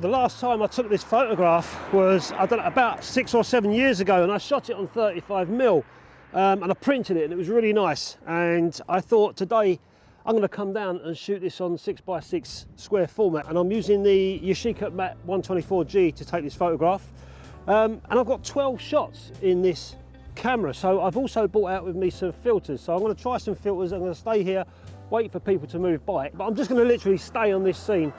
The last time I took this photograph was, I don't know, about 6 or 7 years ago, and I shot it on 35mm and I printed it and it was really nice. And I thought today I'm going to come down and shoot this on 6x6 square format, and I'm using the Yashica MAT 124G to take this photograph. And I've got 12 shots in this camera, so I've also brought out with me some filters. So I'm going to try some filters. I'm going to stay here, wait for people to move by, but I'm just going to literally stay on this scene,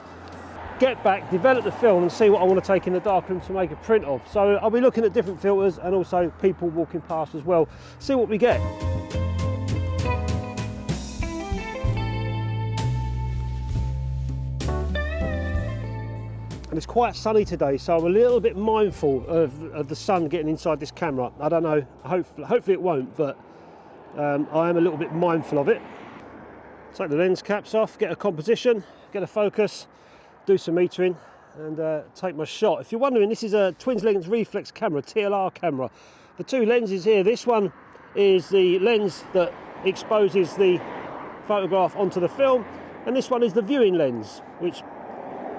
get back, develop the film and see what I want to take in the darkroom to make a print of. So I'll be looking at different filters and also people walking past as well, see what we get. And it's quite sunny today, so I'm a little bit mindful of the sun getting inside this camera. I don't know, hopefully it won't, but I am a little bit mindful of it. Take the lens caps off, get a composition, get a focus, do some metering and take my shot. If you're wondering, this is a twins lens reflex camera, TLR camera. The two lenses here, this one is the lens that exposes the photograph onto the film, and this one is the viewing lens, which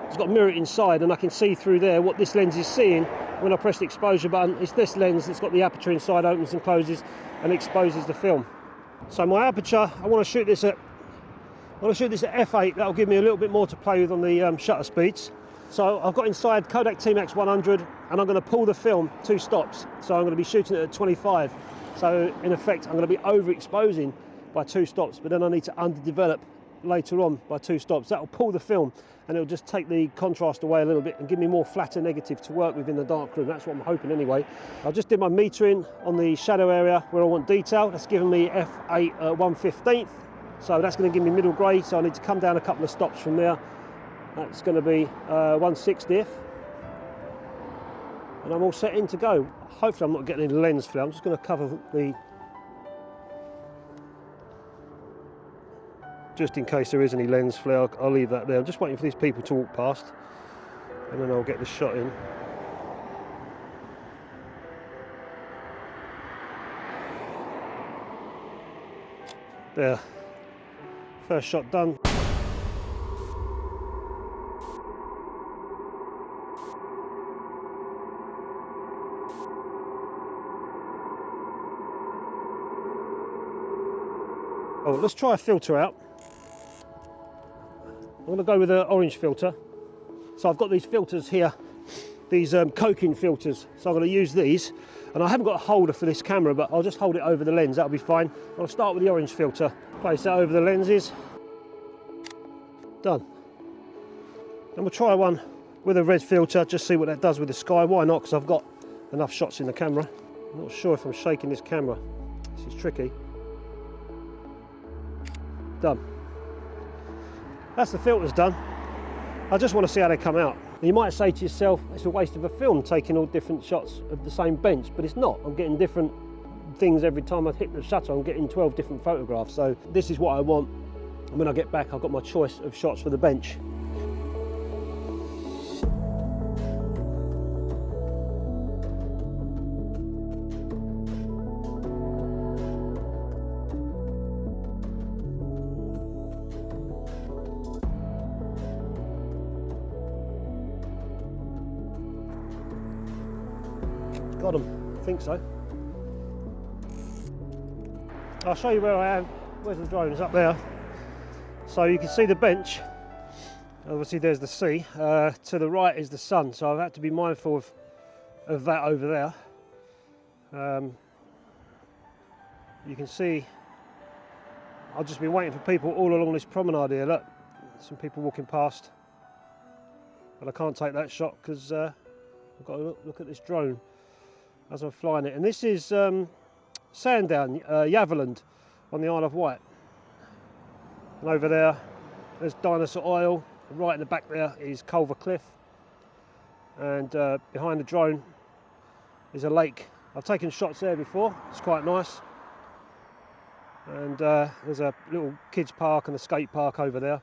it's got a mirror inside, and I can see through there what this lens is seeing when I press the exposure button. It's this lens that's got the aperture inside, opens and closes and exposes the film. So my aperture, I want to shoot this at f8. That'll give me a little bit more to play with on the shutter speeds. So I've got inside KODAK TMAX 100, and I'm going to pull the film 2 stops. So I'm going to be shooting it at 25. So in effect, I'm going to be overexposing by 2 stops, but then I need to underdevelop later on by 2 stops. That'll pull the film and it'll just take the contrast away a little bit and give me more flatter negative to work with in the darkroom. That's what I'm hoping anyway. I just did my metering on the shadow area where I want detail. That's giving me f8 1/15. So that's going to give me middle grey, so I need to come down a couple of stops from there. That's going to be 1/60th. And I'm all set in to go. Hopefully I'm not getting any lens flare. I'm just going to cover the... just in case there is any lens flare, I'll leave that there. I'm just waiting for these people to walk past and then I'll get the shot in. There. First shot done. Oh, let's try a filter out. I'm going to go with an orange filter. So I've got these filters here, these coking filters. So I'm going to use these. And I haven't got a holder for this camera, but I'll just hold it over the lens. That'll be fine. I'll start with the orange filter. Place that over the lenses. Done. And we'll try one with a red filter, just see what that does with the sky. Why not? Because I've got enough shots in the camera. I'm not sure if I'm shaking this camera. This is tricky. Done. That's the filters done. I just want to see how they come out. And you might say to yourself, it's a waste of a film taking all different shots of the same bench, but it's not. I'm getting different things every time I hit the shutter. I'm getting 12 different photographs. So this is what I want. And when I get back, I've got my choice of shots for the bench. Got them, I think so. I'll show you where I am. Where's the drone? It's up there. So you can see the bench. Obviously there's the sea. To the right is the sun, so I've had to be mindful of that over there. You can see I'll just be waiting for people all along this promenade here. Look, some people walking past. But I can't take that shot because I've got to look at this drone as I'm flying it. And this is Sandown, Yaverland on the Isle of Wight. And over there's Dinosaur Isle. Right in the back there is Culver Cliff. And behind the drone is a lake. I've taken shots there before. It's quite nice. And there's a little kids park and a skate park over there.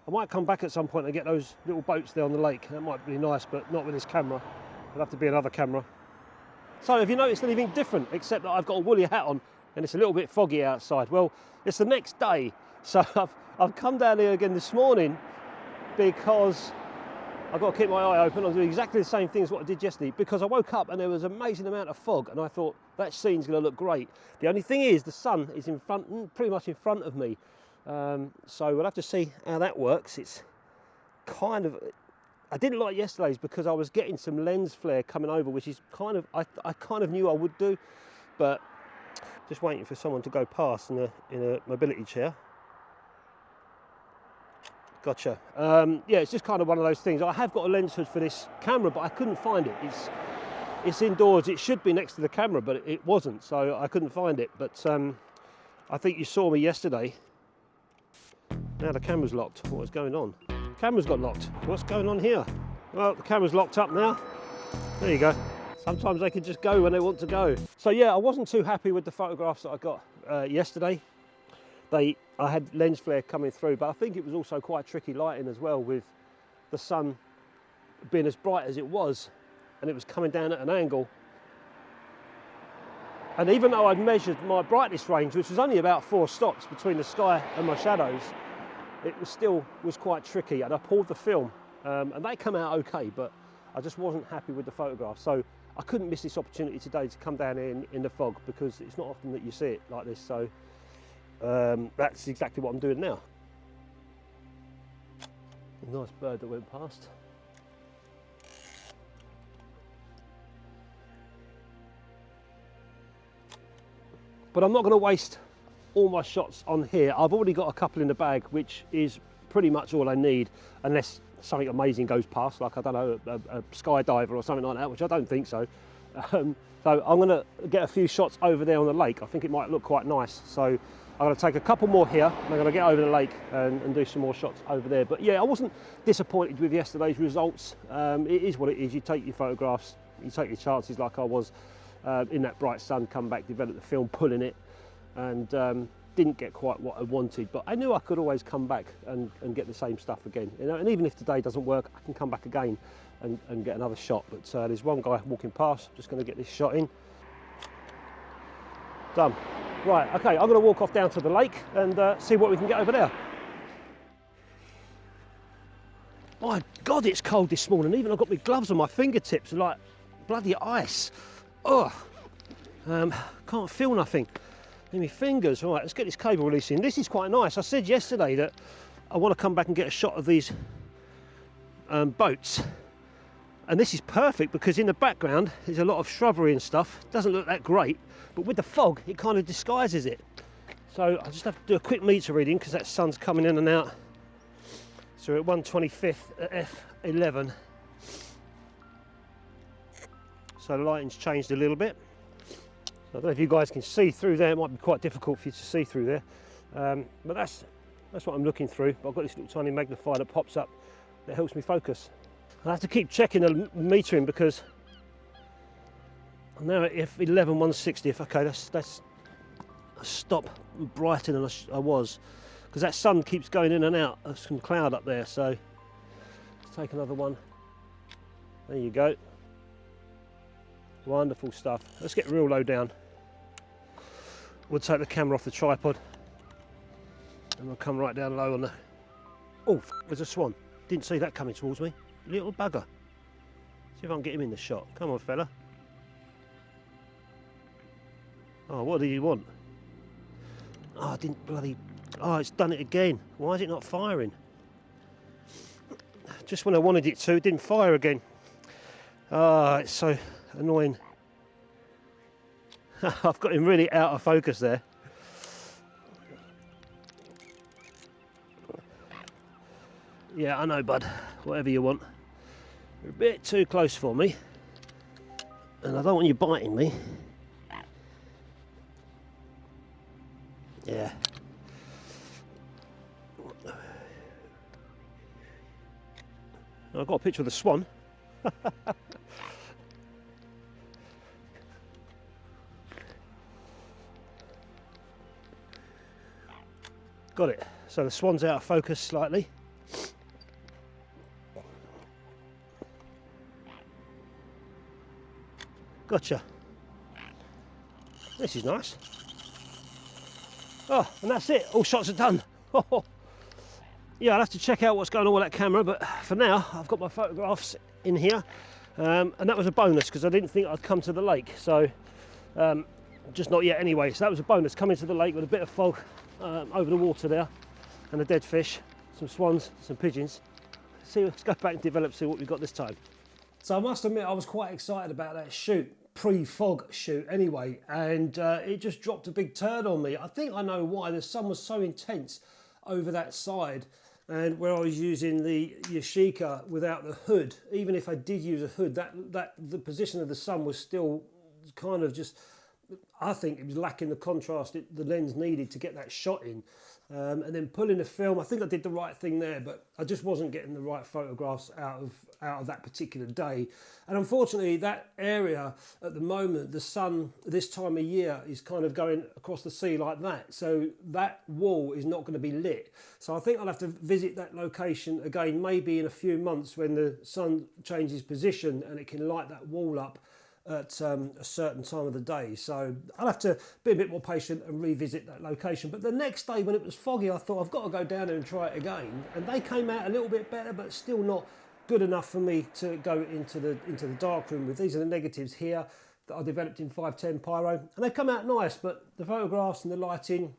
I might come back at some point and get those little boats there on the lake. That might be nice, but not with this camera. It'll have to be another camera. So have you noticed anything different, except that I've got a woolly hat on and it's a little bit foggy outside? Well, it's the next day. So I've come down here again this morning because I've got to keep my eye open. I'm doing exactly the same thing as what I did yesterday, because I woke up and there was an amazing amount of fog, and I thought that scene's going to look great. The only thing is the sun is in front, pretty much in front of me. So we'll have to see how that works. It's kind of, I didn't like yesterday's because I was getting some lens flare coming over, which is kind of, I kind of knew I would do, but just waiting for someone to go past in a mobility chair. Gotcha. Yeah, it's just kind of one of those things. I have got a lens hood for this camera, but I couldn't find it. It's indoors. It should be next to the camera, but it wasn't, so I couldn't find it. But I think you saw me yesterday. Now the camera's locked. What is going on? The camera's got locked. What's going on here? Well, the camera's locked up now. There you go. Sometimes they can just go when they want to go. So yeah, I wasn't too happy with the photographs that I got yesterday. I had lens flare coming through, but I think it was also quite tricky lighting as well, with the sun being as bright as it was, and it was coming down at an angle. And even though I'd measured my brightness range, which was only about 4 stops between the sky and my shadows, it was still quite tricky, and I pulled the film, and they come out okay, but I just wasn't happy with the photograph. So I couldn't miss this opportunity today to come down here in the fog, because it's not often that you see it like this. So that's exactly what I'm doing now. A nice bird that went past. But I'm not going to waste all my shots on here. I've already got a couple in the bag, which is pretty much all I need, unless something amazing goes past, like, I don't know, a skydiver or something like that, which I don't think so. So I'm going to get a few shots over there on the lake. I think it might look quite nice. So I'm going to take a couple more here, and I'm going to get over the lake and do some more shots over there. But yeah, I wasn't disappointed with yesterday's results. It is what it is. You take your photographs, you take your chances, like I was in that bright sun, come back, develop the film, pulling it, and didn't get quite what I wanted. But I knew I could always come back and get the same stuff again. You know, and even if today doesn't work, I can come back again and get another shot. But there's one guy walking past. Just going to get this shot in. Done. Right, okay, I'm going to walk off down to the lake and see what we can get over there. My God, it's cold this morning. Even I've got my gloves on my fingertips, like bloody ice. Oh, can't feel nothing in my fingers. Right, let's get this cable release in. This is quite nice. I said yesterday that I want to come back and get a shot of these boats. And this is perfect, because in the background there's a lot of shrubbery and stuff. It doesn't look that great, but with the fog it kind of disguises it. So I just have to do a quick meter reading, because that sun's coming in and out. So we're at 125th at f11. So the lighting's changed a little bit. I don't know if you guys can see through there. It might be quite difficult for you to see through there, but that's what I'm looking through. But I've got this little tiny magnifier that pops up that helps me focus. I have to keep checking the metering, because I'm now at f11 1/60th. Okay, that's a stop brighter than I was, because that sun keeps going in and out of some cloud up there. So let's take another one. There you go. Wonderful stuff. Let's get real low down. We'll take the camera off the tripod and we'll come right down low on the... Oh, there's a swan. Didn't see that coming towards me. Little bugger. See if I can get him in the shot. Come on, fella. Oh, what do you want? Oh, I didn't bloody... Oh, it's done it again. Why is it not firing? Just when I wanted it to, it didn't fire again. Ah, it's so annoying. I've got him really out of focus there. Yeah, I know, bud. Whatever you want. You're a bit too close for me, and I don't want you biting me. Yeah. I've got a picture of the swan. Got it. So the swan's out of focus slightly. Gotcha. This is nice. Oh, and that's it. All shots are done. yeah, I'll have to check out what's going on with that camera, but for now I've got my photographs in here, and that was a bonus because I didn't think I'd come to the lake, so just not yet anyway. So that was a bonus, coming to the lake with a bit of fog over the water there, and a dead fish, some swans, some pigeons. Let's go back and develop, see what we've got this time. So I must admit I was quite excited about that shoot, pre-fog shoot anyway, and it just dropped a big turn on me. I think I know why. The sun was so intense over that side, and where I was using the Yashica without the hood, even if I did use a hood, the position of the sun was still kind of just, I think it was lacking the contrast the lens needed to get that shot in. And then pulling the film, I think I did the right thing there, but I just wasn't getting the right photographs out of that particular day. And unfortunately, that area at the moment, the sun this time of year is kind of going across the sea like that. So that wall is not going to be lit. So I think I'll have to visit that location again, maybe in a few months when the sun changes position and it can light that wall up at a certain time of the day. So I'll have to be a bit more patient and revisit that location. But the next day when it was foggy, I thought I've got to go down there and try it again, and they came out a little bit better, but still not good enough for me to go into the darkroom with. These are the negatives here that I developed in 510 PYRO, and they come out nice, but the photographs and the lighting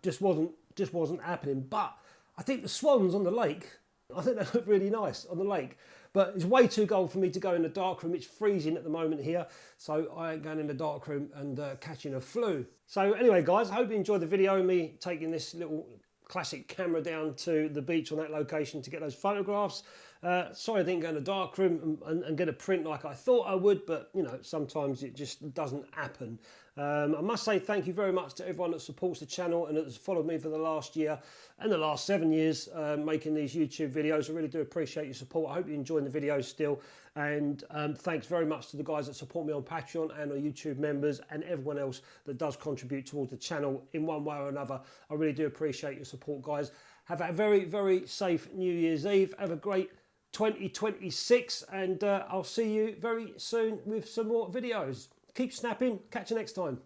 just wasn't happening. But I think the swans on the lake, I think they look really nice on the lake. But it's way too cold for me to go in the darkroom. It's freezing at the moment here, so I ain't going in the darkroom and catching a flu. So anyway, guys, I hope you enjoyed the video of me taking this little classic camera down to the beach on that location to get those photographs. Sorry I didn't go in the darkroom and get a print like I thought I would, but you know, sometimes it just doesn't happen. I must say thank you very much to everyone that supports the channel and has followed me for the last year and the last 7 years making these YouTube videos. I really do appreciate your support. I hope you're enjoying the videos still, and thanks very much to the guys that support me on Patreon and our YouTube members and everyone else that does contribute towards the channel in one way or another. I really do appreciate your support, guys. Have a very, very safe New Year's Eve. Have a great 2026, and I'll see you very soon with some more videos. Keep snapping. Catch you next time.